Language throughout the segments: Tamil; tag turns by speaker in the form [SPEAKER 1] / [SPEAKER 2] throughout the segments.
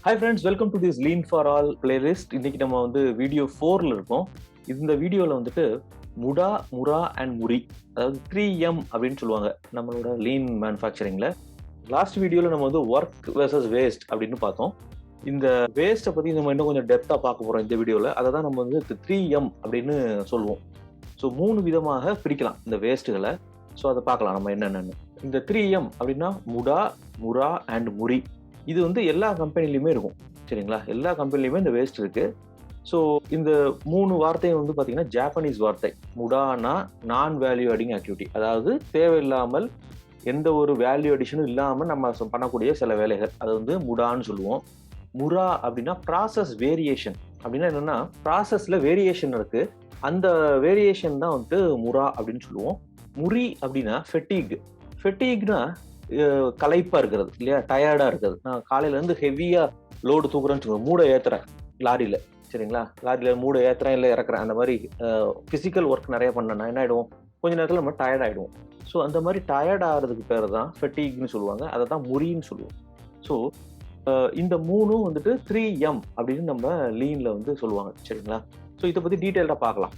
[SPEAKER 1] Hi friends, welcome to this lean for all playlist. இன்னைக்கு நம்ம வந்து வீடியோ 4ல் இருக்கோம். இந்த வீடியோவில் வந்துட்டு முடா, முரா அண்ட் முரி, அதாவது 3M அப்படின்னு சொல்லுவாங்க நம்மளோட லீன் மேனுஃபேக்சரிங்கில். லாஸ்ட் வீடியோவில் நம்ம வந்து ஒர்க் வெர்சஸ் வேஸ்ட் அப்படின்னு பார்த்தோம். இந்த வேஸ்ட்டை பற்றி நம்ம இன்னும் கொஞ்சம் டெப்த்தாக பார்க்க போகிறோம் இந்த வீடியோவில். அதை தான் நம்ம வந்து 3M அப்படின்னு சொல்லுவோம். ஸோ 3 விதமாக பிரிக்கலாம் இந்த வேஸ்ட்டுகளை. ஸோ அதை பார்க்கலாம் நம்ம என்னென்னு. இந்த 3M அப்படின்னா முடா, முரா அண்ட் முரி. இது வந்து எல்லா கம்பெனிலையுமே இருக்கும், சரிங்களா? எல்லா கம்பெனிலையுமே இந்த வேஸ்ட் இருக்கு. ஸோ இந்த 3 வார்த்தையும் வந்து பார்த்தீங்கன்னா ஜாப்பனீஸ் வார்த்தை. முடானா நான் வேல்யூ அடிங் ஆக்டிவிட்டி, அதாவது தேவையில்லாமல் எந்த ஒரு வேல்யூ அடிஷனும் இல்லாமல் நம்ம பண்ணக்கூடிய சில வேலைகள், அது வந்து முடான்னு சொல்லுவோம். முரா அப்படின்னா ப்ராசஸ் வேரியேஷன். அப்படின்னா என்னன்னா, ப்ராசஸ்ல வேரியேஷன் இருக்கு, அந்த வேரியேஷன் தான் வந்து முரா அப்படின்னு சொல்லுவோம். முரி அப்படின்னா ஃபெட்டிக். ஃபெட்டிக்னா களைப்பா இருக்கிறது இல்லையா, டயர்டா இருக்கிறது. நான் காலையில இருந்து ஹெவியா லோடு தூக்குறேன்னு சொல்லுவேன், மூடை ஏத்துறேன் லாரியில, சரிங்களா? லாரியில மூடை ஏத்துறேன் இல்லை இறக்குறேன், அந்த மாதிரி பிசிக்கல் ஒர்க் நிறைய பண்ணேன்னா என்ன ஆயிடும், கொஞ்ச நேரத்தில் நம்ம டயர்ட் ஆயிடுவோம். ஸோ அந்த மாதிரி டயர்ட் ஆகிறதுக்கு பேர் தான் ஃபெட்டிக்னு சொல்லுவாங்க, அதை தான் முரின்னு சொல்லுவோம். ஸோ இந்த 3ம் வந்துட்டு 3M அப்படின்னு நம்ம லீன்ல வந்து சொல்லுவாங்க, சரிங்களா? ஸோ இதை பத்தி டீட்டெயில்டாக பார்க்கலாம்.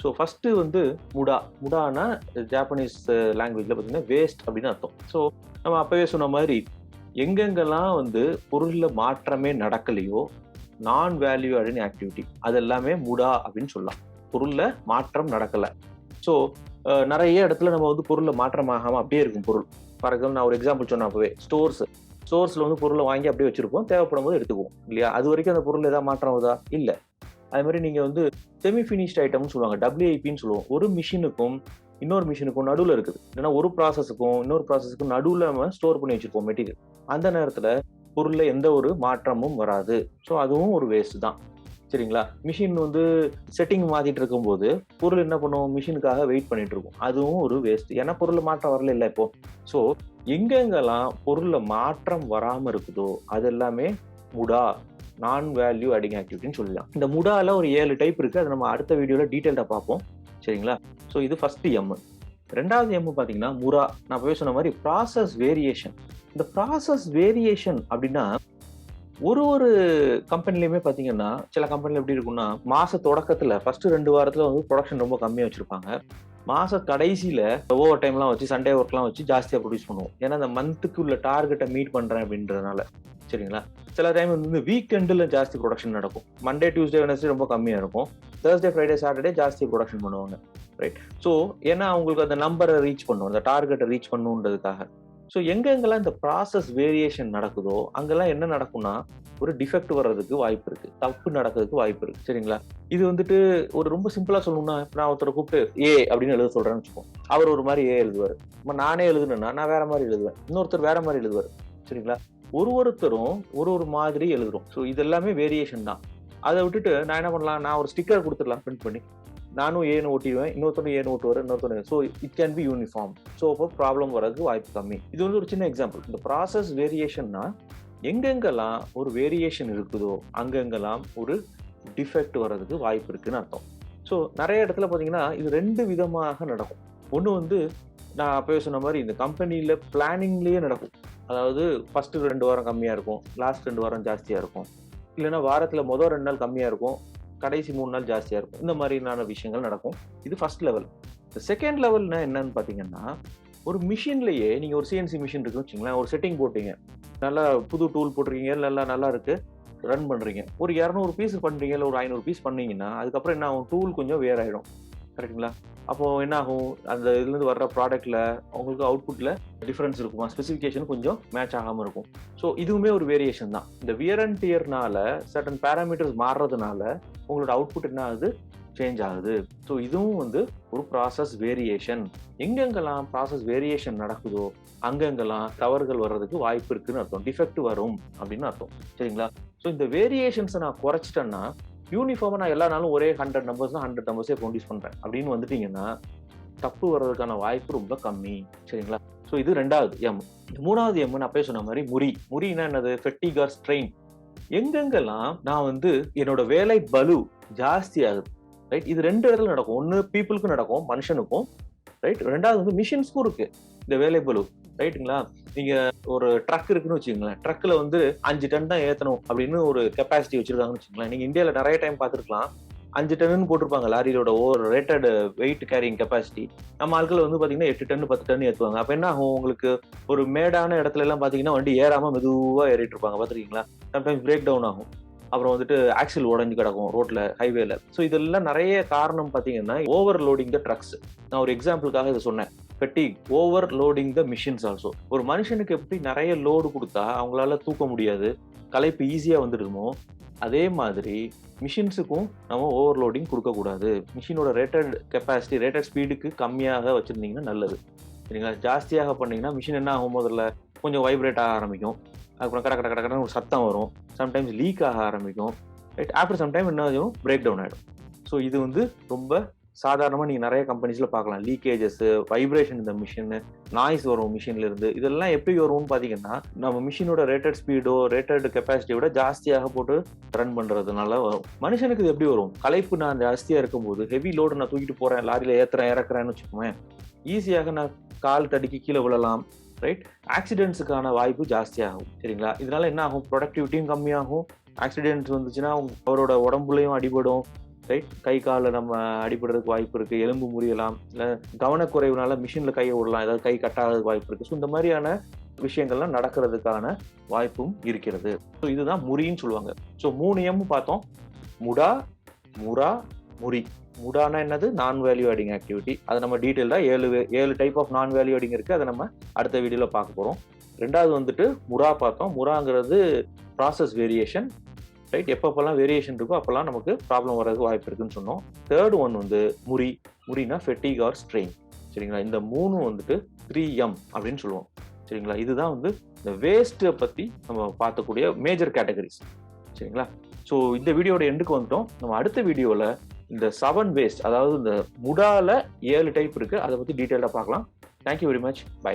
[SPEAKER 1] ஸோ ஃபர்ஸ்ட் வந்து முடா. முடானா ஜாப்பனீஸ் லாங்குவேஜ்ல பார்த்தீங்கன்னா வேஸ்ட் அப்படின்னு அர்த்தம். ஸோ நம்ம அப்பவே சொன்ன மாதிரி எங்கெங்கெல்லாம் வந்து பொருளில் மாற்றமே நடக்கலையோ, நான் வேல்யூ ஆடிங் ஆக்டிவிட்டி, அது எல்லாமே முடா அப்படின்னு சொல்லலாம். பொருளில் மாற்றம் நடக்கலை. ஸோ நிறைய இடத்துல நம்ம வந்து பொருளில் மாற்றம் ஆகாமல் அப்படியே இருக்கும் பொருள். ஃபார் எக்ஸாம்பிள் நான் ஒரு எக்ஸாம்பிள் சொன்னேன் அப்பவே, ஸ்டோர்ஸில் வந்து பொருளை வாங்கி அப்படியே வச்சிருப்போம், தேவைப்படும் போது எடுத்துக்குவோம் இல்லையா? அது வரைக்கும் அந்த பொருள் ஏதாவது மாற்றம் ஆகுதா? இல்லை. அது மாதிரி நீங்கள் வந்து செமி ஃபினிஷ்ட் ஐட்டம்னு சொல்லுவாங்க, WIPன்னு சொல்லுவோம். ஒரு மிஷினுக்கும் இன்னொரு மிஷினுக்கும் நடுவில் இருக்குது, இல்லைன்னா ஒரு ப்ராசஸுக்கும் இன்னொரு ப்ராசஸுக்கும் நடுவில் நம்ம ஸ்டோர் பண்ணி வச்சிருப்போம் மெட்டீரியல். அந்த நேரத்தில் பொருளில் எந்த ஒரு மாற்றமும் வராது. ஸோ அதுவும் ஒரு வேஸ்ட் தான், சரிங்களா? மிஷின் வந்து செட்டிங் மாற்றிட்டு இருக்கும்போது பொருள் என்ன பண்ணுவோம், மிஷினுக்காக வெயிட் பண்ணிட்டு இருக்கும், அதுவும் ஒரு வேஸ்ட். ஏன்னா பொருளில் மாற்றம் வரல இல்லை இப்போ. ஸோ எங்கெங்கெல்லாம் பொருளில் மாற்றம் வராமல் இருக்குதோ அது எல்லாமே முடா, நான் வேல்யூ அடிங் ஆக்டிவிட்டின்னு சொல்லலாம். இந்த முடால ஒரு 7 டைப் இருக்கு, அதை நம்ம அடுத்த வீடியோல டீடைல்டா பார்ப்போம், சரிங்களா? ஸோ இது ஃபர்ஸ்ட் M. ரெண்டாவது M பார்த்தீங்கன்னா முரா. நான் போய் சொன்ன மாதிரி ப்ராசஸ் வேரியேஷன். இந்த ப்ராசஸ் வேரியேஷன் அப்படின்னா ஒரு கம்பெனிலையுமே பார்த்தீங்கன்னா, சில கம்பெனில எப்படி இருக்கும்னா, மாச தொடக்கத்துல ஃபர்ஸ்ட் 2 வாரத்துல வந்து ப்ரொடக்ஷன் ரொம்ப கம்மியா வச்சிருப்பாங்க. மாச கடைசியில ஓவர் டைம்லாம் வச்சு, சண்டே ஒர்க்லாம் வச்சு ஜாஸ்தியா ப்ரொடியூஸ் பண்ணுவோம். ஏன்னா அந்த மந்த்துக்கு உள்ள டார்கெட்டை மீட் பண்றேன் அப்படின்றதுனால, சரிங்களா? சில டைம் வந்து வீக்கெண்டில் ஜாஸ்தி ப்ரொடக்ஷன் நடக்கும். மண்டே, டியூஸ்டே, வெனஸ்டே ரொம்ப கம்மியாக இருக்கும். தேர்ஸ்டே, ஃப்ரைடே, சாட்டர்டே ஜாஸ்தி ப்ரொடக்ஷன் பண்ணுவாங்க, ரைட்? ஸோ ஏன்னா அவங்களுக்கு அந்த நம்பரை ரீச் பண்ணும், அந்த டார்கெட்டை ரீச் பண்ணுன்றதுக்காக. ஸோ எங்கெங்கெல்லாம் இந்த ப்ராசஸ் வேரியேஷன் நடக்குதோ அங்கெல்லாம் என்ன நடக்கும்னா, ஒரு டிஃபெக்ட் வர்றதுக்கு வாய்ப்பு இருக்கு, தப்பு நடக்கிறதுக்கு வாய்ப்பு இருக்கு, சரிங்களா? இது வந்துட்டு ஒரு ரொம்ப சிம்பிளா சொல்லணும்னா, நான் ஒருத்தரை கூப்பிட்டு ஏ அப்படின்னு எழுத சொல்றேன்னு வச்சுக்கோம். அவர் ஒரு மாதிரி ஏ எழுதுவார். நானே எழுதுனேன்னா நான் வேற மாதிரி எழுதுவேன், இன்னொருத்தர் வேற மாதிரி எழுதுவார், சரிங்களா? ஒருத்தரும் ஒரு மாதிரி எழுதுறோம். ஸோ இது எல்லாமே வேரியேஷன் தான். அதை விட்டுட்டு நான் என்ன பண்ணலாம், நான் ஒரு ஸ்டிக்கர் கொடுத்துடலாம் பிரிண்ட் பண்ணி, நானும் ஏன்னு ஓட்டிடுவேன், இன்னொருத்தரும் ஏன்னு ஓட்டுவார், இன்னொருத்தரும். So it can be uniform. So அப்போ ப்ராப்ளம் வர்றதுக்கு வாய்ப்பு கம்மி. இது வந்து ஒரு சின்ன எக்ஸாம்பிள். இந்த ப்ராசஸ் வேரியேஷன்னா எங்கெங்கெல்லாம் ஒரு வேரியேஷன் இருக்குதோ அங்கெங்கெல்லாம் ஒரு டிஃபெக்ட் வர்றதுக்கு வாய்ப்பு இருக்குன்னு அர்த்தம். ஸோ நிறைய இடத்துல பார்த்தீங்கன்னா இது 2 விதமாக நடக்கும். ஒன்று வந்து நான் அப்பவே சொன்ன மாதிரி இந்த கம்பெனியில் பிளானிங்லேயே நடக்கும். அதாவது ஃபர்ஸ்ட் 2 வாரம் கம்மியாக இருக்கும், லாஸ்ட் 2 வாரம் ஜாஸ்தியாக இருக்கும், இல்லைன்னா வாரத்தில் மொதல் 2 நாள் கம்மியாக இருக்கும், கடைசி 3 நாள் ஜாஸ்தியாக இருக்கும். இந்த மாதிரியான விஷயங்கள் நடக்கும். இது ஃபர்ஸ்ட் லெவல். இந்த செகண்ட் லெவல்னா என்னன்னு பார்த்தீங்கன்னா, ஒரு மிஷின்லேயே நீங்கள் ஒரு CNC மிஷின் இருக்குன்னு வச்சுங்களேன், ஒரு செட்டிங் போட்டீங்க, நல்லா புது டூல் போட்டிருக்கீங்க, நல்லா இருக்கு, ரன் பண்ணுறீங்க, ஒரு 200 பீஸ் பண்ணுறீங்க, இல்லை ஒரு 500 பீஸ் பண்ணீங்கன்னா அதுக்கப்புறம் என்ன ஆகும், டூல் கொஞ்சம் வேர் ஆகிடும், கரெக்டுங்களா? அப்போ என்ன ஆகும், அந்த இதுலேருந்து வர்ற ப்ராடக்ட்ல உங்களுக்கு அவுட்புட்ல டிஃபரன்ஸ் இருக்குமா, ஸ்பெசிஃபிகேஷன் கொஞ்சம் மேட்ச் ஆகாமல் இருக்கும். ஸோ இதுவுமே ஒரு வேரியேஷன் தான். இந்த வியர் அண்ட் டியர்னால சர்டன் பேராமீட்டர்ஸ் மாறுறதுனால உங்களோட அவுட்புட் என்ன ஆகுது, சேஞ்ச் ஆகுது. ஸோ இதுவும் வந்து ஒரு ப்ராசஸ் வேரியேஷன். எங்கெங்கெல்லாம் ப்ராசஸ் வேரியேஷன் நடக்குதோ அங்கெங்கெல்லாம் தவறுகள் வர்றதுக்கு வாய்ப்பு இருக்குன்னு அர்த்தம், டிஃபெக்ட் வரும் அப்படின்னு அர்த்தம், சரிங்களா? ஸோ இந்த வேரியேஷன்ஸை நான் குறைச்சிட்டேன்னா, யூனிஃபார்மாக நான் எல்லா நாளும் ஒரே 100 நம்பர்ஸ்னா 100 நம்பர்ஸே ப்ரொடியூஸ் பண்ணுறேன் அப்படின்னு வந்துட்டீங்கன்னா தப்பு வர்றதுக்கான வாய்ப்பு ரொம்ப கம்மி, சரிங்களா? ஸோ இது ரெண்டாவது M. மூணாவது M நான் அப்பயே சொன்ன மாதிரி முறினா என்னது, ஃபெட்டிக் ஆர் ஸ்ட்ரெயின். எங்கெங்கெல்லாம் நான் வந்து என்னோட வேலை பலு ஜாஸ்தி ஆகுது, ரைட்? இது 2 இடத்துல நடக்கும். ஒன்று பீப்புளுக்கும் நடக்கும், மனுஷனுக்கும், ரைட்? ரெண்டாவது வந்து மிஷின்ஸ்க்கும் இருக்கு இந்த வேலை பலு. ரைட்டுங்களா? நீங்க ஒரு ட்ரக் இருக்குன்னு வச்சுக்கோங்களேன். ட்ரக்ல வந்து 5 டன் தான் ஏத்தணும் அப்படின்னு ஒரு கெப்பாசிட்டி வச்சிருக்காங்கன்னு வச்சுக்கோங்களேன். நீங்க இந்தியால நெறைய டைம் பார்த்துருக்கலாம். 5 டன்னுன்னு போட்டிருப்பாங்க லாரியோட ரேட்டட் வெயிட் கேரியிங் கெப்பாசிட்டி. நம்ம ஆட்கள் வந்து பார்த்தீங்கன்னா 8 டன் 10 டன் ஏத்துவாங்க. அப்ப என்ன ஆகும் உங்களுக்கு ஒரு மேடான இடத்துல எல்லாம் பார்த்தீங்கன்னா வண்டி ஏறாம மெதுவா ஏறிட்டு இருப்பாங்க பார்த்துருக்கீங்களா? சம்டைம்ஸ் பிரேக் டவுன் ஆகும். அப்புறம் வந்துட்டு ஆக்சில் உடைஞ்சு கிடக்கும் ரோட்ல, ஹைவேல. ஸோ இதெல்லாம் நெறைய காரணம் பார்த்தீங்கன்னா, ஓவர் லோடிங் த ட்ரக்ஸ். நான் ஒரு எக்ஸாம்பிளுக்காக இத சொன்னேன். ஃபெட்டிக், ஓவர் லோடிங் த மிஷின்ஸ் ஆல்சோ. ஒரு மனுஷனுக்கு எப்படி நெறைய லோடு குடுத்தா அவங்களால தூக்க முடியாது, களைப்பு ஈஸியா வந்துடுமோ, அதே மாதிரி மிஷின்ஸுக்கும் நம்ம ஓவர்லோடிங் குடுக்கக்கூடாது. மிஷினோட ரேட்டட் கெப்பாசிட்டி, ரேட்டட் ஸ்பீடுக்கு கம்மியாக வச்சிருந்தீங்கன்னா நல்லது. சரிங்களா? ஜாஸ்தியாக பண்ணீங்கன்னா மிஷின் என்ன ஆகும் முதல்ல கொஞ்சம் வைப்ரேட் ஆக ஆரம்பிக்கும். அப்புறம் கட கட கட கடன்னு ஒரு சத்தம் வரும். சம்டைம்ஸ் லீக் ஆக ஆரம்பிக்கும். ரைட்? ஆஃப்டர் சம் டைம் என்ன ஆகும்? பிரேக் டவுன் ஆயிடும். ஸோ இது வந்து ரொம்ப சாதாரணமா நீங்க நெறைய கம்பெனிஸ்ல பார்க்கலாம். லீக்கேஜஸ், வைப்ரேஷன் இந்த மிஷின், நாய்ஸ் வரும் மிஷின்ல இருந்து. இதெல்லாம் எப்படி வரும்னு பார்த்தீங்கன்னா, நம்ம மிஷினோட ரேட்டட் ஸ்பீடோ, ரேட்டட் கெப்பாசிட்டிய விட ஜாஸ்தியாக போட்டு ரன் பண்றதுனால வரும். மனுஷனுக்கு இது எப்படி வரும்? களைப்பு நான் ஜாஸ்தியா இருக்கும்போது, ஹெவி லோடு நான் தூக்கிட்டு போறேன், லாரியில ஏத்துறேன், இறக்குறேன்னு வச்சுக்கோங்களேன். ஈஸியாக நான் கால் தடுக்கி கீழ விழலாம். ரைட்? ஆக்சிடென்ட்ஸுக்கான வாய்ப்பு ஜாஸ்தியாகும். சரிங்களா? இதனால என்ன ஆகும்? ப்ரொடக்டிவிட்டியும் கம்மியாகும். ஆக்சிடென்ட்ஸ் வந்துச்சுன்னா அவரோட உடம்புலயும் அடிபடும். ரைட்? கை கால்ல நம்ம அடிபடுறதுக்கு வாய்ப்பு இருக்கு. எலும்பு முறியலாம். இல்ல கவனக்குறைவுனால மிஷின்ல கைய விடலாம். ஏதாவது கை கட்டாததுக்கு வாய்ப்பு இருக்கு. ஸோ இந்த மாதிரியான விஷயங்கள்லாம் நடக்கிறதுக்கான வாய்ப்பும் இருக்கிறது. ஸோ இதுதான் முறின்னு சொல்லுவாங்க. ஸோ 3 எம் பார்த்தோம். முடா, முரா, முறி. முடானா என்னது? நான் வேல்யூ ஆடிங் ஆக்டிவிட்டி. அதை நம்ம டீட்டெயில்டா 7 டைப் ஆஃப் நான் வேல்யூ ஆடிங் இருக்கு. அதை நம்ம அடுத்த வீடியோல பார்க்க போறோம். 2வது வந்துட்டு முரா பார்த்தோம். முராங்கிறது ப்ராசஸ் வேரியேஷன். ரைட்? எப்பப்பெல்லாம் வேரியேஷன் இருக்கோ அப்பெல்லாம் நமக்கு ப்ராப்ளம் வரதுக்கு வாய்ப்பு இருக்குன்னு சொன்னோம். 3rd ஒன் வந்து முறி. முறினா ஃபெட்டிக் ஆர் ஸ்ட்ரெயின். சரிங்களா? இந்த 3 வந்துட்டு 3M அப்படின்னு சொல்லுவோம். சரிங்களா? இதுதான் வந்து இந்த வேஸ்ட்டை பத்தி நம்ம பார்க்கக்கூடிய மேஜர் கேட்டகரிஸ். சரிங்களா? ஸோ இந்த வீடியோட எண்டுக்கு வந்துட்டோம். நம்ம அடுத்த வீடியோல இந்த 7 வேஸ்ட், அதாவது இந்த முடால 7 டைப் இருக்கு. அதை பத்தி டீட்டெயிலா பார்க்கலாம். Thank you very much. பை.